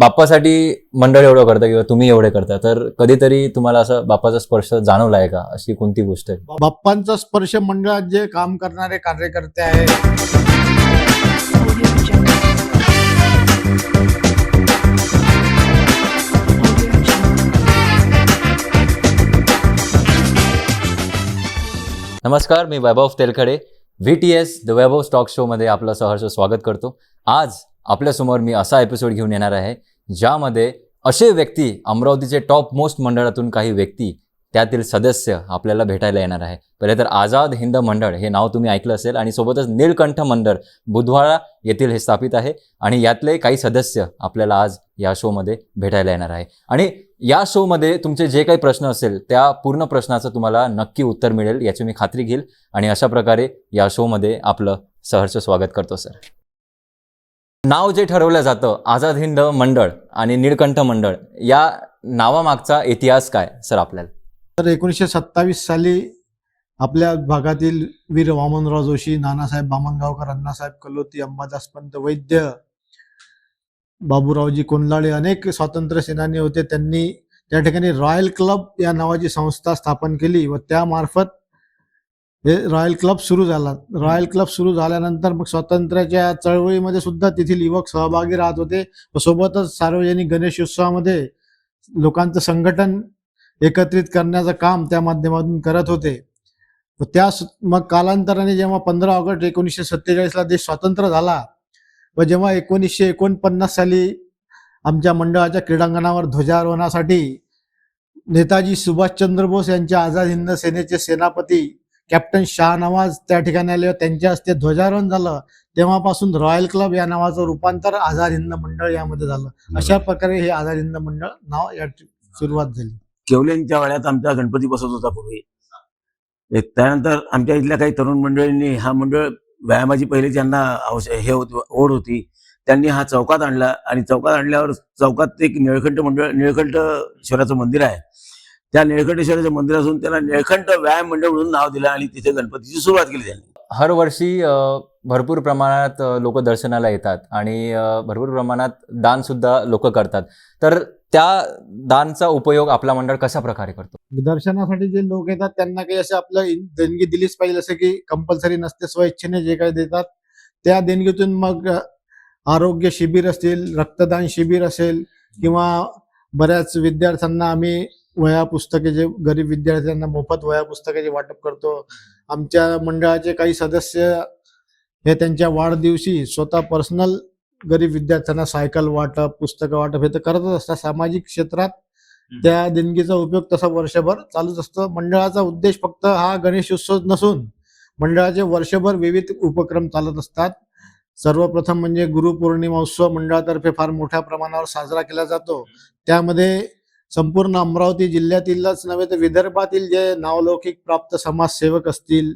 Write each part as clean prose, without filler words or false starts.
बाप्पासाठी मंडळ एवढं करतं किंवा तुम्ही एवढे करता, तर कधीतरी तुम्हाला असं बाप्पाचा स्पर्श जाणवला आहे का? अशी कोणती गोष्ट आहे? बाप्पांचा स्पर्श मंडळात जे काम करणारे कार्यकर्ते आहेत, नमस्कार, मी वैभव तेलखडे. VTS the Vaibhav stock show मध्ये आपलं सहर्ष स्वागत करतो. आज आपल्यासमोर मी असा एपिसोड घेऊन येणार आहे ज्यामध्ये असे व्यक्ती, अमरावतीचे टॉप मोस्ट मंडळातून काही व्यक्ती, त्यातील सदस्य आपल्याला भेटायला येणार आहे. पहिले तर आझाद हिंद मंडळ हे नाव तुम्ही ऐकलं असेल, आणि सोबतच नीलकंठ मंडळ बुधवाडा येथील हे स्थापित आहे, आणि यातले काही सदस्य आपल्याला आज या शोमध्ये भेटायला येणार आहे. आणि या शोमध्ये तुमचे जे काही प्रश्न असेल त्या पूर्ण प्रश्नाचं तुम्हाला नक्की उत्तर मिळेल याची मी खात्री घेईल. आणि अशा प्रकारे या शोमध्ये आपलं सहर्ष स्वागत करतो. सर, नाव जे ठरवलं जातं आझाद हिंद मंडळ आणि नीलकंठ मंडळ, या नावामागचा इतिहास काय सर आपल्याला? तर 1927 साली आपल्या भागातील वीर वामनराव जोशी, नानासाहेब बामणगावकर, अण्णासाहेब कलोती, अंबादास पंत वैद्य, बाबूरावजी कोंढाळे अनेक स्वातंत्र्य सेनानी होते. त्यांनी त्या ठिकाणी रॉयल क्लब या नावाची संस्था स्थापन केली व त्यामार्फत हे रॉयल क्लब सुरू झाला. रॉयल क्लब सुरू झाल्यानंतर मग स्वातंत्र्याच्या चळवळीमध्ये सुद्धा तेथील युवक सहभागी राहत होते व सोबतच सार्वजनिक गणेश उत्सवामध्ये लोकांचं संघटन एकत्रित करण्याचं काम त्या माध्यमातून करत होते. मग कालांतराने जेव्हा 15 ऑगस्ट 1947 देश स्वतंत्र झाला व जेव्हा 1949 साली आमच्या मंडळाच्या क्रीडांगणावर ध्वजारोहणासाठी नेताजी सुभाषचंद्र बोस यांच्या आझाद हिंद सेनेचे सेनापती कॅप्टन शाहनवाज त्या ठिकाणी आले, त्यांच्या हस्ते ध्वजारोहण झालं. तेव्हापासून रॉयल क्लब या नावाचं रूपांतर आझाद हिंद मंडळ यामध्ये झालं. अशा प्रकारे हे आझाद हिंद मंडळ नाव या सुरुवात झाली. केवल्यांच्या वाड्यात आमचा गणपती बसत होता पूर्वी. त्यानंतर आमच्या इथल्या काही तरुण मंडळींनी हा मंडळ व्यायामाची पहिली ज्यांना ओढ होती त्यांनी हा चौकात आणला, आणि चौकात आणल्यावर चौकात एक निळकंठेश्वराचं मंदिर आहे. त्या निळकंठेश्वराच्या मंदिरातून त्याला निळकंठ व्यायाम मंडळ म्हणून नाव दिलं आणि तिथे गणपतीची सुरुवात केली त्यांनी. हर वर्षी भरपूर प्रमाणात लोक दर्शनाला येतात आणि भरपूर प्रमाणात दान सुद्धा लोक करतात. तर त्या दानचा उपयोग आपला मंडळ कशा प्रकारे करतो? दर्शनासाठी जे लोक येतात त्यांना काही असं आपलं देणगी दिलीच पाहिजे, असं की कंपल्सरी नसते. स्वइच्छेने जे काही देतात त्या देणगीतून मग आरोग्य शिबिर असतील, रक्तदान शिबिर असेल, किंवा बऱ्याच विद्यार्थ्यांना आम्ही वह्या पुस्तके, जे गरीब विद्यार्थ्यांना मोफत वह्या पुस्तकाचे वाटप करतो. आमच्या मंडळाचे काही सदस्य हे त्यांच्या वाढदिवशी स्वतः पर्सनल गरीब विद्यार्थ्यांना सायकल वाटप, पुस्तकं वाटप हे तर करतच असतात. सामाजिक क्षेत्रात त्या देणगीचा उपयोग तसा वर्षभर चालूच असतो. मंडळाचा उद्देश फक्त हा गणेश उत्सव नसून मंडळाचे वर्षभर विविध उपक्रम चालत असतात. सर्वप्रथम म्हणजे गुरुपौर्णिमा उत्सव मंडळातर्फे फार मोठ्या प्रमाणावर साजरा केला जातो. त्यामध्ये संपूर्ण अमरावती जिल्ह्यातीलच नव्हे तर विदर्भातील जे नावलौकिक प्राप्त समाजसेवक असतील,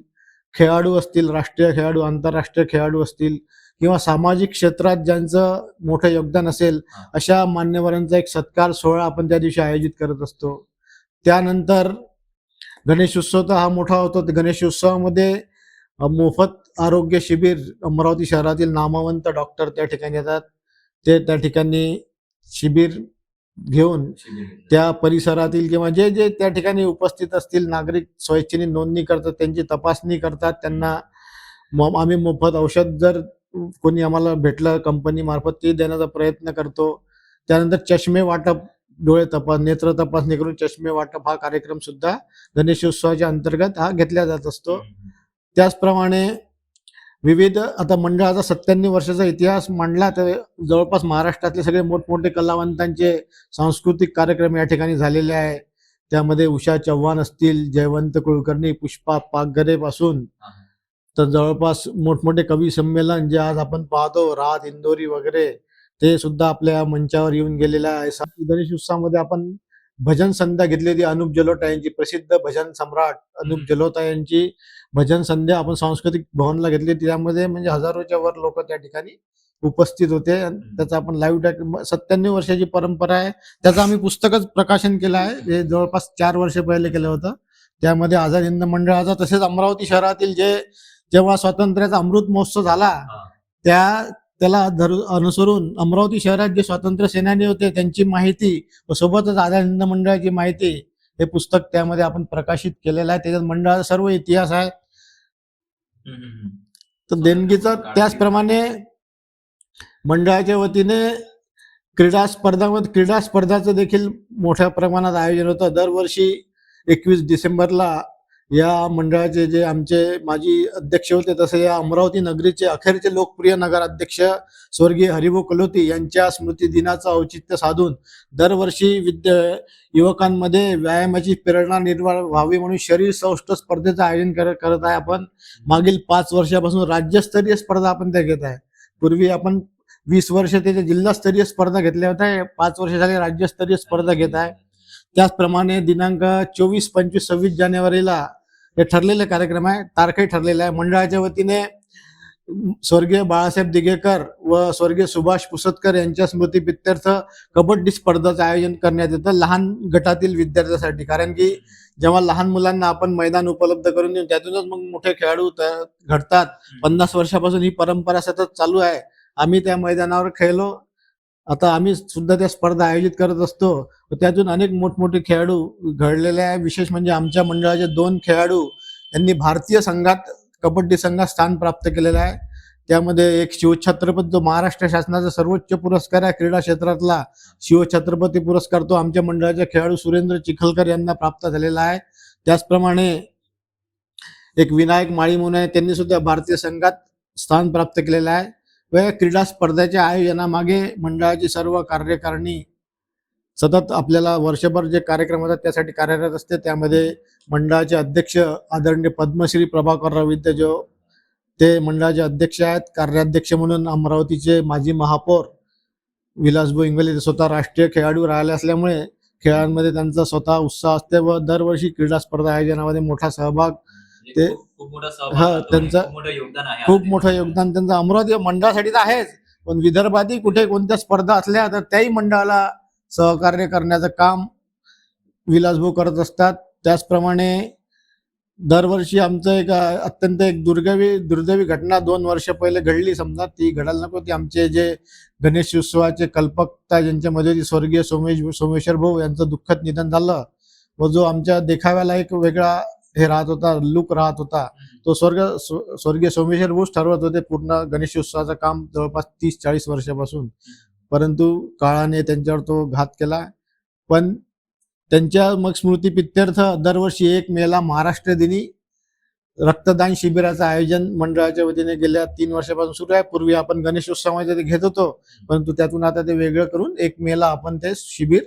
खेळाडू असतील, राष्ट्रीय खेळाडू, आंतरराष्ट्रीय खेळाडू असतील, किंवा सामाजिक क्षेत्रात ज्यांचं मोठं योगदान असेल, अशा मान्यवरांचा एक सत्कार सोहळा आपण त्या दिवशी आयोजित करत असतो. त्यानंतर गणेश उत्सव तर हा मोठा होतो. गणेश उत्सवामध्ये मोफत आरोग्य शिबिर, अमरावती शहरातील नामवंत डॉक्टर त्या ठिकाणी येतात. ते त्या ठिकाणी शिबिर घेऊन त्या परिसरातील किंवा जे जे त्या ठिकाणी उपस्थित असतील नागरिक स्वइच्छेने नोंदणी करतात, त्यांची तपासणी करतात. त्यांना आम्ही मोफत औषध जर कोणी आम्हाला भेटलं कंपनी मार्फत ते देण्याचा प्रयत्न करतो. त्यानंतर चष्मे वाटप, नेत्र तपासणी करून चष्मे वाटप हा कार्यक्रम सुद्धा गणेशोत्सवाच्या अंतर्गत हा घेतला जात असतो. त्याचप्रमाणे विविध, आता मंडळाचा 97 वर्षाचा इतिहास मांडला तर जवळपास महाराष्ट्रातले सगळे मोठमोठे कलावंतांचे सांस्कृतिक कार्यक्रम या ठिकाणी झालेले आहे. त्यामध्ये उषा चव्हाण असतील, जयवंत कुलकर्णी, पुष्पा पागघरे पासून तर जवळपास मोठमोठे कवी संमेलन जे आज आपण पाहतो, राहत इंदोरी वगैरे, ते सुद्धा आपल्या मंचावर येऊन गेलेलं आहे. गणेश उत्सवामध्ये आपण भजन संध्या घेतली होती. अनुप जलोटा यांची, प्रसिद्ध भजन सम्राट अनुप जलोटा यांची भजन संध्या आपण सांस्कृतिक भवनला घेतली. त्यामध्ये म्हणजे हजारोच्या वर लोक त्या ठिकाणी उपस्थित होते. त्याचा आपण लाईव्ह 97 वर्षाची परंपरा आहे. त्याचं आम्ही पुस्तकच प्रकाशन केलं आहे, हे जवळपास 4 वर्ष पहिले केलं होतं. त्यामध्ये आझाद हिंद मंडळाचा, तसेच अमरावती शहरातील जेव्हा स्वातंत्र्याचा अमृत महोत्सव झाला त्याला अनुसरून अमरावती शहरात जे स्वातंत्र्य सेनानी होते त्यांची माहिती व सोबतच आझाद हिंद मंडळाची माहिती हे पुस्तक त्यामध्ये आपण प्रकाशित केलेलं आहे. त्याच्यात मंडळाचा सर्व इतिहास आहे. तर देणगीचं त्याचप्रमाणे मंडळाच्या वतीने क्रीडा स्पर्धाचं देखील मोठ्या प्रमाणात आयोजन होतं. दरवर्षी 21 डिसेंबरला या मंडळाचे जे आमचे माजी अध्यक्ष होते तसे या अमरावती नगरीचे अखेरचे लोकप्रिय नगराध्यक्ष स्वर्गीय हरिभाऊ कलोती यांच्या स्मृती दिनाचं औचित्य साधून दरवर्षी युवकांमध्ये व्यायामाची प्रेरणा निर्माण व्हावी म्हणून शरीर सौष्ठव स्पर्धेचं आयोजन करत आहे. आपण मागील 5 वर्षापासून राज्यस्तरीय स्पर्धा आपण त्या घेत आहे. पूर्वी आपण 20 वर्ष त्याच्या जिल्हास्तरीय स्पर्धा घेतल्या होत्या. 5 वर्ष झाले राज्यस्तरीय स्पर्धा घेत आहे. त्याचप्रमाणे दिनांक 24, 25, 26 जानेवारीला हे ठरलेले कार्यक्रम आहे. तारखाही ठरलेला आहे. मंडळाच्या वतीने स्वर्गीय बाळासाहेब दिघेकर व स्वर्गीय सुभाष पुसतकर यांच्या स्मृतीप्रित्यर्थ कबड्डी स्पर्धाचं आयोजन करण्यात येतं लहान गटातील विद्यार्थ्यांसाठी. कारण की जेव्हा लहान मुलांना आपण मैदान उपलब्ध करून देऊ त्यातूनच मग मोठे खेळाडू घडतात. 50 वर्षापासून ही परंपरा सतत चालू आहे. आम्ही त्या मैदानावर खेळलो. आता आम्ही सुद्धा त्या स्पर्धा आयोजित करत असतो. त्यातून अनेक मोठमोठे खेळाडू घडलेले आहे. विशेष म्हणजे आमच्या मंडळाचे 2 खेळाडू यांनी भारतीय संघात कबड्डी संघात स्थान प्राप्त केलेलं आहे. त्यामध्ये एक शिवछत्रपती जो महाराष्ट्र शासनाचा सर्वोच्च पुरस्कार आहे क्रीडा क्षेत्रातला शिवछत्रपती पुरस्कार तो आमच्या मंडळाचे खेळाडू सुरेंद्र चिखलकर यांना प्राप्त झालेला आहे. त्याचप्रमाणे एक विनायक माळी म्हणून आहे त्यांनी सुद्धा भारतीय संघात स्थान प्राप्त केलेलं आहे. व क्रीडा स्पर्धेच्या आयोजनामागे मंडळाची सर्व कार्यकारिणी सतत आपल्याला वर्षभर जे कार्यक्रम होतात त्यासाठी कार्यरत असते. त्यामध्ये मंडळाचे अध्यक्ष आदरणीय पद्मश्री प्रभाकरराव विद्या जो ते मंडळाचे अध्यक्ष आहेत. कार्याध्यक्ष म्हणून अमरावतीचे माजी महापौर विलासभाऊ इंगोले ते स्वतः राष्ट्रीय खेळाडू राहिले असल्यामुळे खेळांमध्ये त्यांचा स्वतः उत्साह असते व दरवर्षी क्रीडा स्पर्धा आयोजनामध्ये मोठा सहभाग ते खूप मोठा त्यांचं खूप मोठं योगदान आहे. खूप मोठं योगदान त्यांचं अमरावती मंडळासाठी तर आहेच, पण विदर्भातही कुठे कोणत्या स्पर्धा असल्या तर त्याही मंडळाला सहकार्य करण्याचं काम विलासभाऊ करत असतात. त्याचप्रमाणे दरवर्षी आमचं अत्यंत दुर्दैवी घटना 2 वर्ष पहिले घडली. समजा ती घडायला नको. ती आमचे जे गणेश उत्सवाचे कल्पकता ज्यांच्यामध्ये स्वर्गीय सोमेश्वर भाऊ यांचं दुःखद निधन झालं व जो आमच्या देखाव्याला एक वेगळा हे राहत होता, लुक राहत होता, तो स्वर्गीय सोमेश्वर भाऊच ठरवत होते पूर्ण गणेशोत्सवाचं काम जवळपास 30-40 वर्षापासून. परंतु काळाने त्यांच्यावर तो घात केला. पण त्यांच्या मग स्मृतीप्रित्यर्थ दरवर्षी 1 मेला महाराष्ट्र दिनी रक्तदान शिबिराचं आयोजन मंडळाच्या वतीने गेल्या 3 वर्षापासून सुरू आहे. पूर्वी आपण गणेशोत्सवामध्ये ते घेत होतो, परंतु त्यातून आता ते वेगळं करून 1 मेला आपण ते शिबिर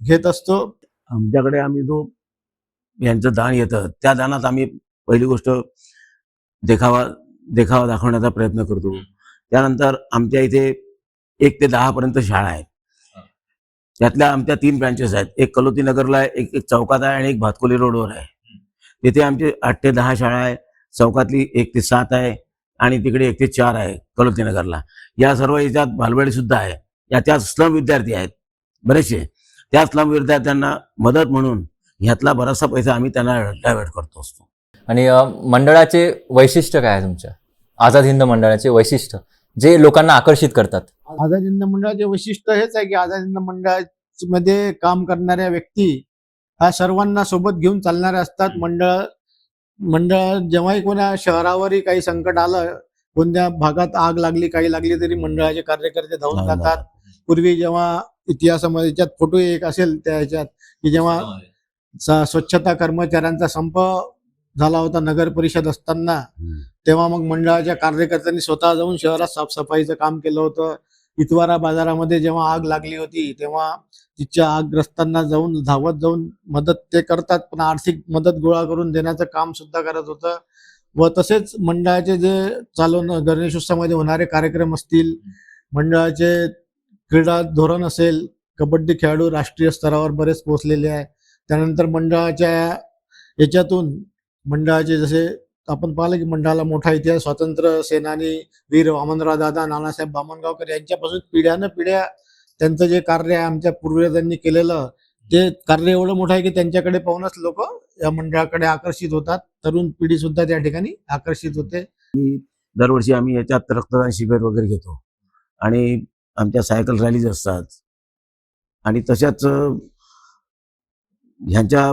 घेत असतो. आमच्याकडे आम्ही जो यांचं दान येतं त्या दानात आम्ही पहिली गोष्ट देखावा दाखवण्याचा प्रयत्न करतो. त्यानंतर आमच्या इथे 1 ते 10 पर्यंत शाळा आहेत. त्यातल्या आमच्या 3 ब्रँचेस आहेत. एक कलोती नगरला आहे, एक चौकात आहे आणि एक भातकोली रोडवर आहे. तिथे आमचे 8 ते 10 शाळा आहे. चौकातली 1 ते 7 आहे आणि तिकडे 1 ते 4 आहे कलोती नगरला. या सर्व याच्यात बालवाडी सुद्धा आहे. याच्यात स्लम विद्यार्थी आहेत बरेचसे. त्या स्लम विद्यार्थ्यांना मदत म्हणून ह्यातला बराचसा पैसा आम्ही त्यांना डायव्हर्ट करतो असतो. आणि मंडळाचे वैशिष्ट्य काय आहे तुमच्या आझाद हिंद मंडळाचे वैशिष्ट्य जे लोकांना आकर्षित करतात? आझाद हिंद मंडळाचे वैशिष्ट्य हेच आहे की आझाद हिंद मंडळामध्ये काम करणाऱ्या व्यक्ती ह्या सर्वांना सोबत घेऊन चालणाऱ्या असतात. मंडळ जेव्हाही कोणा शहरावरही काही संकट आलं, कोणत्या भागात आग लागली, काही लागली तरी मंडळाचे कार्यकर्ते धावून जातात. पूर्वी जेव्हा इतिहासामध्ये याच्यात फोटो एक असेल त्या ह्याच्यात की जेव्हा स्वच्छता कर्मचाऱ्यांचा संप झाला होता नगर परिषद असताना, तेव्हा मग मंडळाच्या कार्यकर्त्यांनी स्वतः जाऊन शहरात साफसफाईचं काम केलं होतं. इतवारा बाजारामध्ये जेव्हा आग लागली होती तेव्हा तिच्या आगग्रस्तांना धावत जाऊन मदत ते करतात, पण आर्थिक मदत गोळा करून देण्याचं काम सुद्धा करत होतं. व तसेच मंडळाचे जे गणेशोत्सवामध्ये होणारे कार्यक्रम असतील, मंडळाचे क्रीडा धोरण असेल, कबड्डी खेळाडू राष्ट्रीय स्तरावर बरेच पोहोचलेले आहे. त्यानंतर मंडळाच्या याच्यातून मंडळाचे जसे आपण पाहिलं की मंडळाला मोठा इतिहास, स्वातंत्र्य सेनानी वीर वामनराव दादा, नानासाहेब बामणगावकर यांच्यापासून पिढ्या त्यांचं जे कार्य आहे आमच्या पूर्वजांनी केलेलं, ते कार्य एवढं मोठं आहे की त्यांच्याकडे पाहूनच लोक या मंडळाकडे आकर्षित होतात. तरुण पिढी सुद्धा त्या ठिकाणी आकर्षित होते. दरवर्षी आम्ही याच्यात रक्तदान शिबिर वगैरे घेतो. आणि आमच्या सायकल रॅलीज असतात. आणि तशाच ह्यांच्या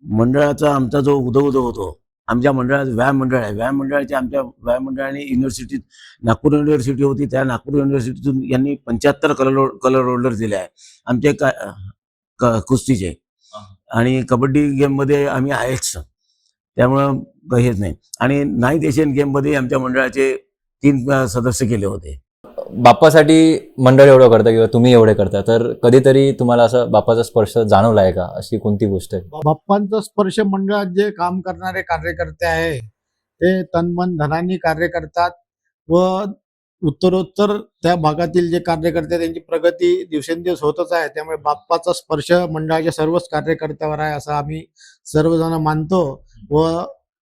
मंडळाचा आमचा जो उदो होतो, आमच्या मंडळात व्यायाम मंडळ आहे. व्यायाम मंडळाच्या आमच्या व्यायाम मंडळाने युनिव्हर्सिटीत, नागपूर युनिव्हर्सिटी होती, त्या नागपूर युनिव्हर्सिटीतून यांनी 75 कलर होल्डर दिले आहे आमचे कुस्तीचे. आणि कबड्डी गेममध्ये आम्ही आहेच, त्यामुळं हेच नाही. आणि नाईट एशियन गेममध्ये आमच्या मंडळाचे 3 सदस्य केले होते. बाप्पासाठी मंडळ एवढं करतं किंवा तुम्ही एवढे करता, तर कधीतरी तुम्हाला असं बाप्पाचा स्पर्श जाणवला आहे का? अशी कोणती गोष्ट आहे? बाप्पांचा स्पर्श मंडळात जे काम करणारे कार्यकर्ते आहे ते तनमन धनानी कार्य करतात व उत्तरोत्तर त्या भागातील जे कार्यकर्ते त्यांची प्रगती दिवसेंदिवस होतच आहे. त्यामुळे बाप्पाचा स्पर्श मंडळाच्या सर्वच कार्यकर्त्यावर आहे असं आम्ही सर्वजण मानतो व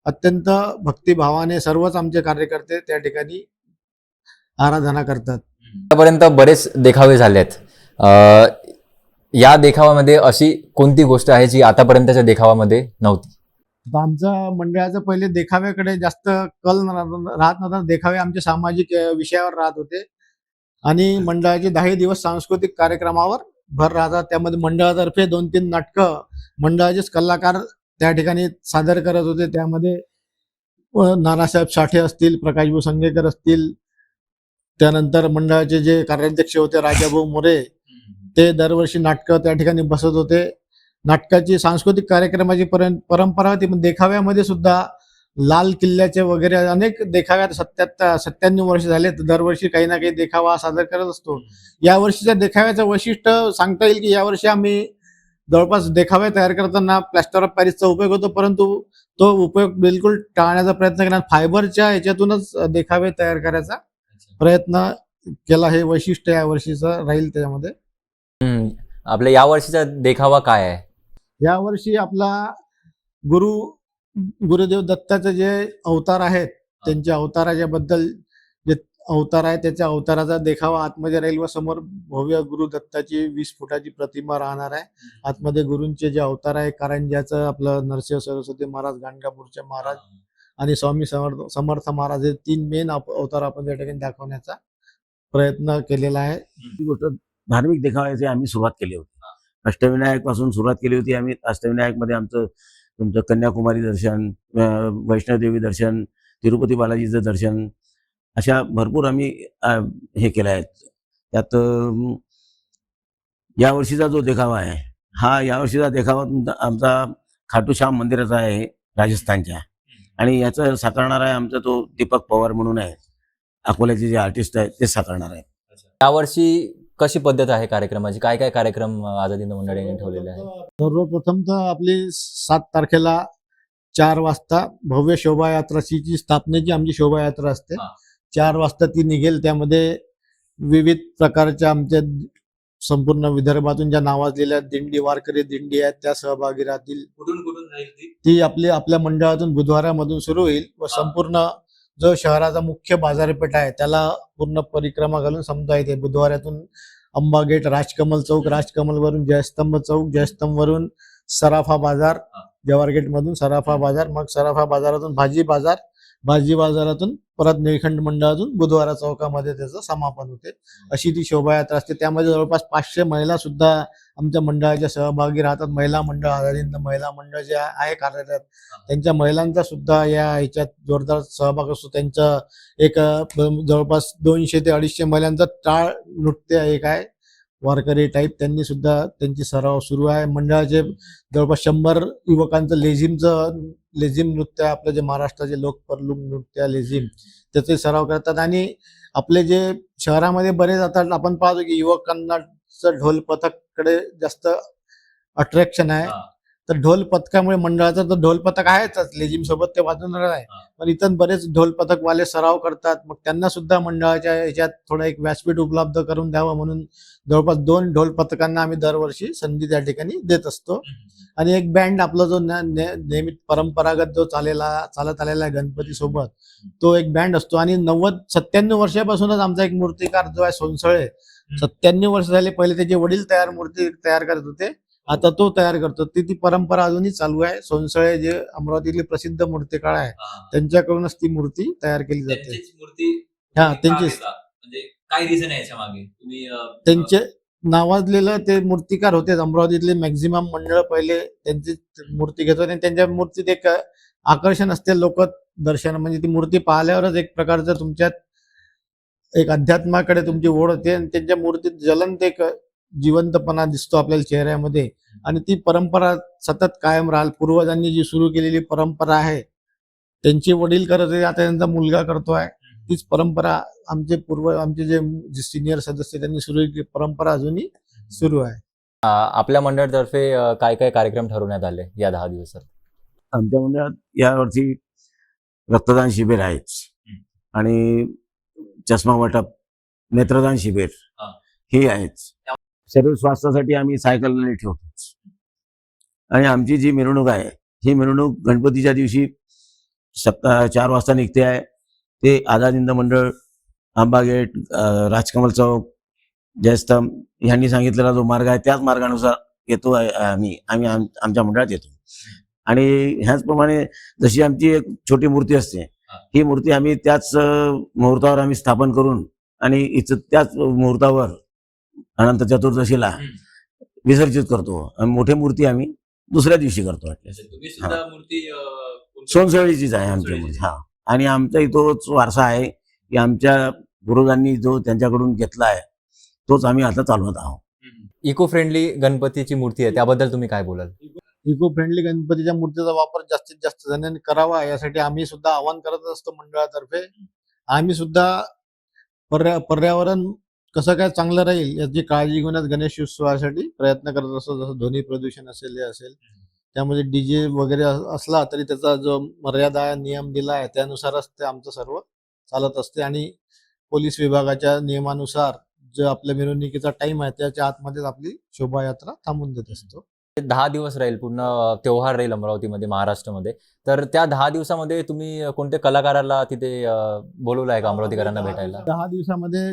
अत्यंत भक्तिभावाने सर्वच आमचे कार्यकर्ते त्या ठिकाणी आराधना करतात. आतापर्यंत बरेच देखावे झाले आहेत. या देखावामध्ये अशी कोणती गोष्ट आहे जी आतापर्यंतच्या देखावामध्ये नव्हती? आता आमच्या मंडळाचं पहिले देखाव्याकडे जास्त कल राहत नव्हता. देखावे आमचे सामाजिक विषयावर राहत होते आणि मंडळाचे 10 दिवस सांस्कृतिक कार्यक्रमावर भर राहतात. त्यामध्ये मंडळातर्फे 2-3 नाटकं मंडळाचेच कलाकार त्या ठिकाणी सादर करत होते. त्यामध्ये नानासाहेब साठे असतील, प्रकाशभाऊ संगेकर असतील, त्यानंतर मंडळाचे जे कार्याध्यक्ष होते राजाभाऊ मोरे, ते दरवर्षी नाटकं त्या ठिकाणी बसत होते. नाटकाची सांस्कृतिक कार्यक्रमाची परंपरा होती. पण देखाव्यामध्ये सुद्धा लाल किल्ल्याचे वगैरे अनेक देखाव्यात 97 वर्ष झाले, तर दरवर्षी काही ना काही देखावा सादर करत असतो. या वर्षीच्या देखाव्याचं वैशिष्ट्य सांगता येईल की यावर्षी आम्ही जवळपास देखावे तयार करताना प्लॅस्टर ऑफ पॅरिसचा उपयोग होतो, परंतु तो उपयोग बिलकुल टाळण्याचा प्रयत्न केला. फायबरच्या याच्यातूनच देखावे तयार करायचा प्रयत्न केला. हे वैशिष्ट्य या वर्षीचं राहील त्याच्यामध्ये. आपल्या या वर्षीचा देखावा काय आहे? यावर्षी आपला गुरुदेव दत्ताचे जे अवतार आहेत त्यांच्या अवताराच्या बद्दल जे अवतार आहे त्याच्या अवताराचा देखावा आतमध्ये राहील व समोर भव्य गुरु दत्ताची 20 फुटाची प्रतिमा राहणार आहे. आतमध्ये गुरूंचे जे अवतार आहे, कारंज्याचं आपलं नरसिंह सरस्वती महाराज, गाणगापूरचे महाराज आणि स्वामी समर्थ महाराज, हे 3 मेन अवतार आपण त्या ठिकाणी दाखवण्याचा प्रयत्न केलेला आहे. ही गोष्ट धार्मिक देखाव्याची आम्ही सुरुवात केली होती. अष्टविनायक पासून सुरुवात केली होती आम्ही. अष्टविनायक मध्ये आमचं तुमचं कन्याकुमारी दर्शन, वैष्णोदेवी दर्शन, तिरुपती बालाजीचं दर्शन, अशा भरपूर आम्ही हे केलं आहे. त्यात यावर्षीचा जो देखावा आहे, हा यावर्षीचा देखावा आमचा खाटू श्याम मंदिराचा आहे राजस्थानच्या, आणि याचा साकारणार आहे आमचा तो दीपक पवार म्हणून आहे, अकोल्याचे जे आर्टिस्ट आहेत ते साकारणार आहे. यावर्षी कशी पद्धत आहे कार्यक्रमाची? काय काय कार्यक्रम आझाद हिंद मंडळाने ठेवलेले आहे? सर्वप्रथम तर आपली 7 तारखेला 4 वाजता भव्य शोभायात्राची जी स्थापनेची आमची शोभायात्रा असते. 4 वाजता ती निघेल. त्यामध्ये विविध प्रकारच्या आमच्या संपूर्ण विदर्भातून ज्या नावाजलेल्या दिंडी, वारकरी दिंडी आहेत त्या सहभागी राहतील. ती आपल्या मंडळातून बुधवारामधून सुरू होईल व संपूर्ण जो शहराचा मुख्य बाजारपेठ आहे त्याला पूर्ण परिक्रमा घालून समजा येते. बुधवारातून अंबा गेट, राजकमल चौक, राजकमल वरून जयस्तंभ चौक, जयस्तंभ वरून सराफा बाजार, जवाहर गेट मधून सराफा बाजार, मग सराफा बाजारातून भाजी बाजार, भाजी बाजारातून परत निळखंड मंडळातून बुधवारा चौकामध्ये त्याचं समापन होते. अशी ती शोभायात्रा असते. त्यामध्ये जवळपास 500 महिला सुद्धा आमच्या मंडळाच्या सहभागी राहतात. महिला मंडळ, आझाद हिंद महिला मंडळ जे आहे कार्यरत, त्यांच्या महिलांचा सुद्धा या ह्याच्यात जोरदार सहभाग असतो. त्यांचं एक जवळपास 200 ते 250 महिलांचं टाळ नृत्य एक आहे वारकरी टाईप, त्यांनी सुद्धा त्यांची सराव सुरू आहे. मंडळाचे जवळपास 100 युवकांचं लेझिम नृत्य, आपलं जे महाराष्ट्राचे लोकप्रलुक नृत्य लेझिम, त्याचे सराव करतात. आणि आपले जे शहरामध्ये बरेच आता आपण पाहतो की युवकांना ढोल पथककडे जास्त अट्रॅक्शन आहे. तर ढोल पथकामुळे मंडळाचा तर ढोल पथक आहेच, लेझिम सोबत ते वाजवणार आहे, पण इथं बरेच ढोल पथकवाले सराव करतात. मग त्यांना सुद्धा मंडळाच्या ह्याच्यात थोडं एक व्यासपीठ उपलब्ध करून द्यावं म्हणून जवळपास 2 ढोल पथकांना आम्ही दरवर्षी संधी त्या ठिकाणी देत असतो. आणि एक बँड आपला जो नेहमी परंपरागत जो चालत आलेला आहे गणपती सोबत, तो एक बँड असतो. आणि 97 वर्षापासूनच आमचा एक मूर्तिकार जो आहे सोनसळे, 97 वर्ष झाले. पहिले त्याचे वडील मूर्ती तयार करत होते, आता तो तयार करतो. ती परंपरा अजूनही चालू आहे. सोनसळे जे अमरावतीतले प्रसिद्ध मूर्तिकार आहे त्यांच्याकडूनच ती मूर्ती तयार केली जाते. हा, त्यांचीच. काय रिझन आहे याच्या मागे तुम्ही त्यांचे नावाजलेलं ते मूर्तिकार होते अमरावतीतले मॅक्झिमम मंडळ पहिले त्यांची मूर्ती घेत होते आणि त्यांच्या मूर्तीत एक आकर्षण असते लोक दर्शन म्हणजे ती मूर्ती पाहिल्यावरच एक प्रकारचं तुमच्यात एक अध्यात्माकडे तुमची ओढ होते आणि त्यांच्या मूर्तीत ज्वलंत एक जिवंतपणा दिसतो आपल्याला चेहऱ्यामध्ये आणि ती परंपरा सतत कायम राहील. पूर्वजांनी जी सुरू केलेली परंपरा आहे त्यांचे वडील करत होते, आता त्यांचा मुलगा करतोय. तीच परंपरा आमचे जे सिनियर सदस्य त्यांनी सुरू केली परंपरा अजूनही सुरू आहे. आपल्या मंडळातर्फे काय काय कार्यक्रम ठरवण्यात आले या 10 दिवसात? आमच्या मंडळात यावर्षी रक्तदान शिबिर आहेच आणि चष्मा वाटप, नेत्रदान शिबिर हा. हे आहेच. शरीर स्वास्थ्यासाठी आम्ही सायकल रॅली ठेवतोच आणि आमची जी मिरवणूक आहे ही मिरवणूक गणपतीच्या दिवशी 4 वाजता निघते आहे. ते आझाद हिंद मंडळ, आंबा गेट, राजकमल चौक, जयस्तंभ यांनी सांगितलेला जो मार्ग आहे त्याच मार्गानुसार येतो आहे. आमच्या मंडळात येतो आणि ह्याचप्रमाणे जशी आमची एक छोटी मूर्ती असते ही मूर्ती आम्ही त्याच मुहूर्तावर आम्ही स्थापन करून आणि त्याच मुहूर्तावर अनंत चतुर्दशीला विसर्जित करतो आणि मोठी मूर्ती आम्ही दुसऱ्या दिवशी करतो. तुम्ही सुद्धा मूर्ती सोनसळीचीच आहे आमची मूर्ती. हा, आणि आमचा तोच वारसा आहे की आमच्या पूर्वजांनी जो त्यांच्याकडून घेतला आहे तोच आम्ही आता चालवत आहोत. इको फ्रेंडली गणपतीची मूर्ती आहे त्याबद्दल तुम्ही काय बोलाल? इको फ्रेंडली गणपतीच्या मूर्तीचा वापर जास्तीत जास्त जणांनी करावा यासाठी आम्ही सुद्धा आवाहन करत असतो मंडळातर्फे. आम्ही सुद्धा पर्यावरण कसं काय चांगलं राहील याची काळजी घेऊनच गणेश उत्सवासाठी प्रयत्न करत असतो. जसं ध्वनी प्रदूषण असेल हे असेल त्यामध्ये डीजे वगैरे असला तरी त्याचा जो मर्यादा नियम दिला आहे त्यानुसारच ते आमचं सर्व चालत असते आणि पोलीस विभागाच्या नियमानुसार जो आपल्या मिरवणुकीचा टाइम आहे त्याच्या आतमध्येच आपली शोभायात्रा थांबून देत असतो. 10 दिवस राहील, पूर्ण त्योहार राहील अमरावतीमध्ये, महाराष्ट्रामध्ये. तर त्या 10 दिवसामध्ये तुम्ही कोणत्या कलाकाराला तिथे बोलवलं आहे का अमरावतीकरांना भेटायला? 10 दिवसामध्ये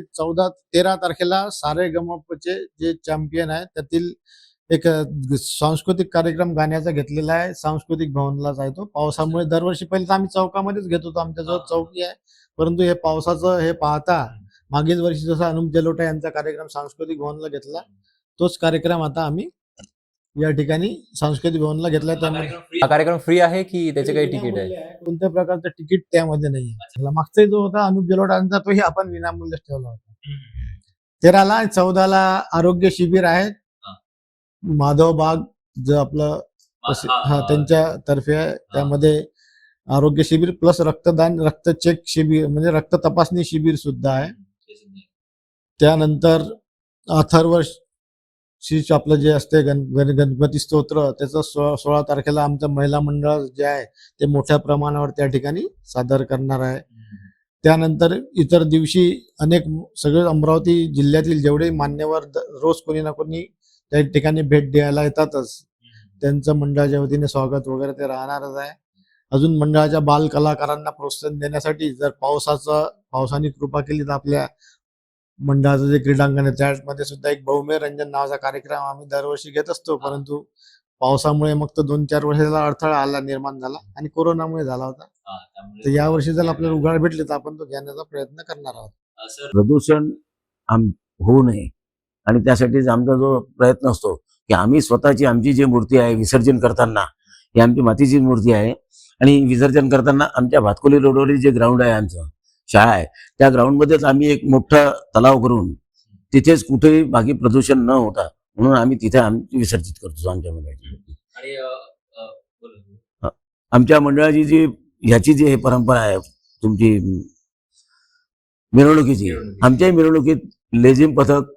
13 तारखेला सारेगमपचे जे चॅम्पियन आहे त्यातील एक सांस्कृतिक कार्यक्रम गाण्याचा घेतलेला आहे. सांस्कृतिक भवनलाच आहे तो. पावसामुळे दरवर्षी पहिले तर आम्ही चौकामध्येच घेत होतो, आमच्याजवळ चौकी आहे, परंतु हे पावसाचं हे पाहता मागील वर्षी जसा अनुप जलोटा यांचा कार्यक्रम सांस्कृतिक भवनला घेतला तोच कार्यक्रम आता आम्ही या ठिकाणी सांस्कृतिक भवनला घेतला. त्यामध्ये हा कार्यक्रम फ्री आहे की त्याचे काही तिकीट आहे? कोणत्या प्रकारचं तिकीट त्यामध्ये नाही. मागचा जो होता अनुप जलोटांचा तोही आपण विनामूल्य ठेवला होता. 13ला 14ला आरोग्य शिबिर आहे माधव बाग जो आपलं त्यांच्या तर्फे आहे. त्यामध्ये आरोग्य शिबिर प्लस रक्तदान, रक्त चेक शिबिर म्हणजे रक्त तपासणी शिबिर सुद्धा आहे. त्यानंतर अथर्व शीच आपलं जे असते गणपती स्तोत्र त्याचं 16 तारखेला आमचं महिला मंडळ जे आहे ते मोठ्या प्रमाणावर त्या ठिकाणी सादर करणार आहे. त्यानंतर इतर दिवशी अनेक सगळे अमरावती जिल्ह्यातील जेवढे मान्यवर रोज कोणी ना कोणी त्या ठिकाणी भेट द्यायला येतातच. त्यांचं मंडळाच्या वतीने स्वागत वगैरे ते राहणारच आहे. अजून मंडळाच्या बाल कलाकारांना प्रोत्साहन देण्यासाठी जर पावसाने कृपा केली तर आपल्या मंडळाचं जे क्रीडांगण आहे त्यामध्ये सुद्धा एक भौम्य रंजन नावाचा कार्यक्रम आम्ही दरवर्षी घेत असतो, परंतु पावसामुळे मग तो 2-4 वर्षाचा अडथळा निर्माण झाला आणि कोरोनामुळे झाला होता. तर यावर्षी जर आपल्याला उघाड भेटले तर आपण तो घेण्याचा प्रयत्न करणार आहोत. प्रदूषण होऊ नये आणि त्यासाठीच आमचा जो प्रयत्न असतो की आम्ही स्वतःची आमची जी मूर्ती आहे विसर्जन करताना ही आमची मातीची मूर्ती आहे आणि विसर्जन करताना आमच्या भातकुली रोडवरील जे ग्राउंड आहे आमचं शाळा आहे त्या ग्राउंडमध्येच आम्ही एक मोठा तलाव करून तिथेच कुठेही बाकी प्रदूषण न होता म्हणून आम्ही तिथे आम्ही विसर्जित करतो आमच्या मंडळाची. आमच्या मंडळाची जी ह्याची जी हे परंपरा आहे तुमची मिरवणुकीची, आमच्याही मिरवणुकीत लेझिम पथक,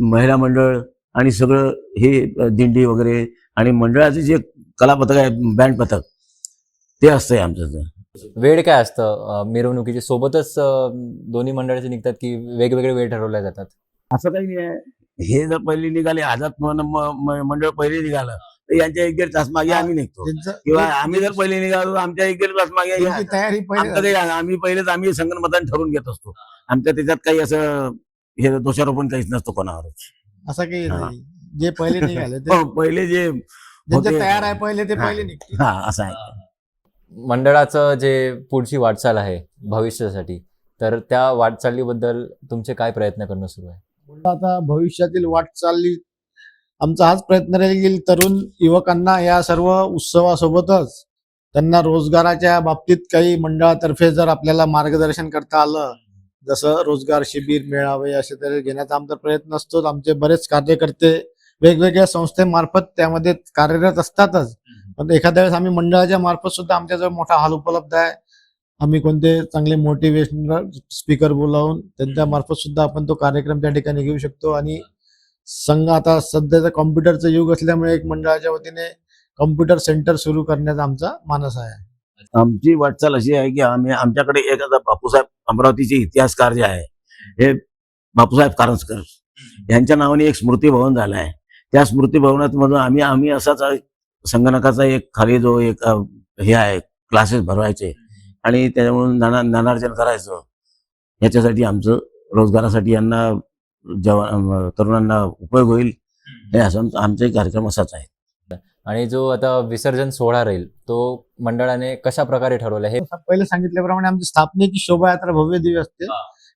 महिला मंडळ आणि सगळं हे दिंडी वगैरे आणि मंडळाचे जे कला पथक आहे बँड पथक ते असतंय आमचं. वेळ काय असतं मिरवणुकीची? सोबतच दोन्ही मंडळाचे निघतात की वेगवेगळे वेळ ठरवल्या जातात? असं काही नाही आहे. हे जर पहिले निघाले आझाद मंडळ पहिले निघालं तर यांच्या 1-1.5 तास मागे आम्ही निघतो किंवा आम्ही जर पहिले निघालो आमच्या 1-1.5 तास मागे तयारी आम्ही संगणमताने ठरवून घेत असतो. आमच्या त्याच्यात काही असं हे दोषारोपण काहीच नसतो कोणावरच. असं काही नाही. जे पहिले निघाले पहिले जे तयार आहे पहिले ते पहिले निघते. हा असं आहे. मंडळाचं जे पुढची वाटचाल आहे भविष्यासाठी तर त्या वाटचालीबद्दल तुमचे काय प्रयत्न करणं सुरू आहे? आता भविष्यातील वाटचाली आमचा हाच प्रयत्न राहील, तरुण युवकांना या सर्व उत्सवासोबतच त्यांना रोजगाराच्या बाबतीत काही मंडळातर्फे जर आपल्याला मार्गदर्शन करता आलं, जसं रोजगार शिबिर मेळावे असे तरी घेण्याचा आमचा प्रयत्न असतो. आमचे बरेच कार्यकर्ते वेगवेगळ्या संस्थेमार्फत त्यामध्ये कार्यरत असतातच, पण एखाद्या वेळेस आम्ही मंडळाच्या मार्फत सुद्धा आमच्याजवळ मोठा हॉल उपलब्ध आहे. आम्ही कोणते चांगले मोटिवेशनल स्पीकर बोलावून त्यांच्या मार्फत सुद्धा आपण तो कार्यक्रम त्या ठिकाणी घेऊ शकतो. आणि संघ आता सध्याचं कॉम्प्युटरचं युग असल्यामुळे एक मंडळाच्या वतीने कॉम्प्युटर सेंटर सुरू करण्याचा आमचा मानस आहे. आमची वाटचाल अशी आहे की आमच्याकडे एक आता बापूसाहेब अमरावतीचे इतिहासकार जे आहे हे बापूसाहेब कारंजकर यांच्या नावाने एक स्मृती भवन झालं आहे. त्या स्मृती भवनात मधून आम्ही असाच संगणकाचा एक खाली जो एक हे आहे क्लासेस भरवायचे आणि त्याच्यामुळे ज्ञानार्जन करायचं. याच्यासाठी आमचं रोजगारासाठी यांना तरुणांना उपयोग होईल हे असं आमचा कार्यक्रम असाच आहे. आणि जो आता विसर्जन सोहळा राहील तो मंडळाने कशा प्रकारे ठरवला हे? पहिले सांगितल्याप्रमाणे आमची स्थापनेची शोभायात्रा भव्य दिवस असते.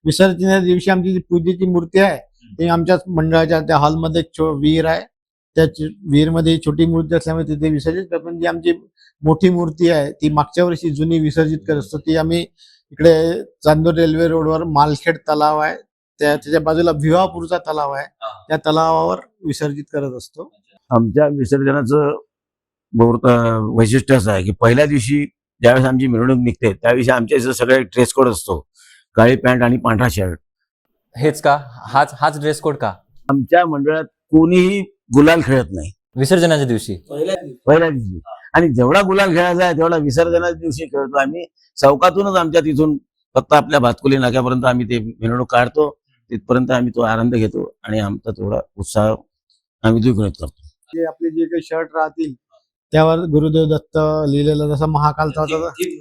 विसर्जनाच्या दिवशी आमची जी पूजेची मूर्ती आहे ती आमच्याच मंडळाच्या त्या हॉलमध्ये एक विहीर आहे, त्या विहीरमध्ये छोटी मूर्ती असल्यामुळे तिथे विसर्जित करतो. पण जी आमची मोठी मूर्ती आहे ती मागच्या वर्षी जुनी विसर्जित करत असतो. ती आम्ही इकडे चांदूर रेल्वे रोडवर मालखेड तलाव आहे त्याच्या बाजूला भिवापूरचा तलाव आहे, त्या तलावावर विसर्जित करत असतो. आमच्या विसर्जनाचं मुहूर्त वैशिष्ट्य असं आहे की पहिल्या दिवशी ज्यावेळेस आमची मिरवणूक निघते त्यावेळी आमच्या इथं सगळे ड्रेस कोड असतो, काळी पॅन्ट आणि पांढरा शर्ट. हेच का? हाच ड्रेस कोड का? आमच्या मंडळात कोणीही गुलाल खेळत नाही विसर्जनाच्या दिवशी? पहिल्या दिवशी. आणि जेवढा गुलाल खेळायचा आहे तेवढा विसर्जनाच्या दिवशी खेळतो आम्ही. चौकातूनच आमच्या तिथून फक्त आपल्या भातकुली नाक्यापर्यंत आम्ही ते मिरवणूक काढतो, तिथपर्यंत आम्ही तो आनंद घेतो आणि आमचा थोडा उत्साह आम्ही द्विगुणित करतो. जे आपले जे काही शर्ट राहतील त्यावर गुरुदेव दत्त लिहिलेलं जसं महाकालचा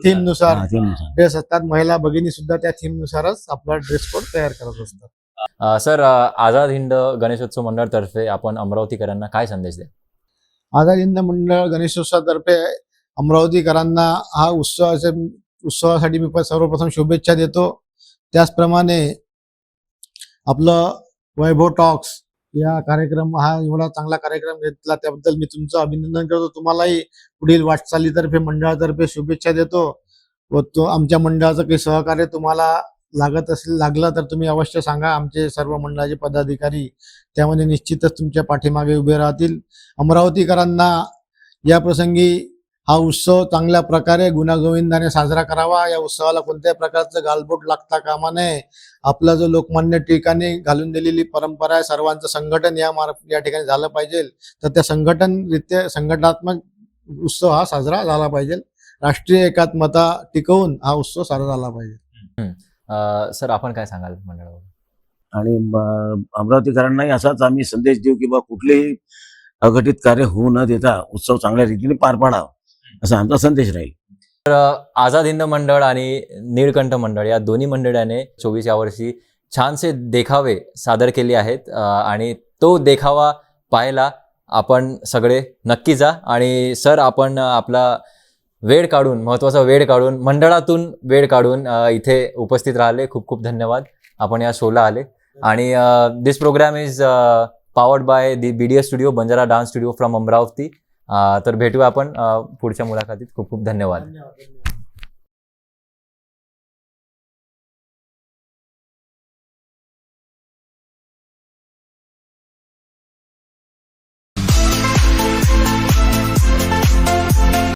थीम नुसार ड्रेस असतात. महिला भगिनी सुद्धा त्या थीम नुसारच आपला ड्रेस कोड तयार करत असतात. सर, आझाद हिंद गणेशोत्सव मंडळातर्फे आपण अमरावतीकरांना काय संदेश द्या? आझाद हिंद मंडळ गणेशोत्सवातर्फे अमरावतीकरांना हा उत्सवासाठी मी सर्वप्रथम शुभेच्छा देतो. त्याचप्रमाणे आपलं वैभव टॉक्स या कार्यक्रम हा एवढा चांगला कार्यक्रम घेतला त्याबद्दल मी तुमचं अभिनंदन करतो. तुम्हालाही पुढील वाटचालीतर्फे मंडळातर्फे शुभेच्छा देतो. व तो आमच्या मंडळाचं काही सहकार्य तुम्हाला लागलं तर तुम्ही अवश्य सांगा. आमचे सर्व मंडळाचे पदाधिकारी त्यामध्ये निश्चितच तुमच्या पाठीमागे उभे राहतील. अमरावतीकरांना या प्रसंगी हा उत्सव चांगल्या प्रकारे गुण्यागोविंदाने साजरा करावा. या उत्सवाला कोणत्याही प्रकारचं गालबोट लागता कामा नये. आपला जो लोकमान्य टिळकांनी घालून दिलेली परंपरा आहे सर्वांचं संघटन या ठिकाणी झालं पाहिजे. तर त्या संघटनात्मक उत्सव हा साजरा झाला पाहिजे. राष्ट्रीय एकात्मता टिकवून हा उत्सव साजरा झाला पाहिजे. सर, आपण काय सांगाल मंडळावर? आणि अमरावतीकरांनाही असाच आम्ही संदेश देऊ की बा कुठलेही अघटित कार्य होऊ न देता उत्सव चांगल्या रीतीने पार पाडावा असा आमचा संदेश राहील. तर आझाद हिंद मंडळ आणि नीळकंठ मंडळ या दोन्ही मंडळाने 24 यावर्षी छानसे देखावे सादर केले आहेत आणि तो देखावा पाहायला आपण सगळे नक्की जा. आणि सर, आपण आपला महत्त्वाचा वेळ काढून मंडळातून वेळ काढून इथे उपस्थित राहिले. खूप खूप धन्यवाद. आपण या शोला आले. आणि this programme is powered by the BDS studio, Banjara dance studio from Amravati. तर भेटूया आपण पुढच्या मुलाखतीत. खूप खूप धन्यवाद.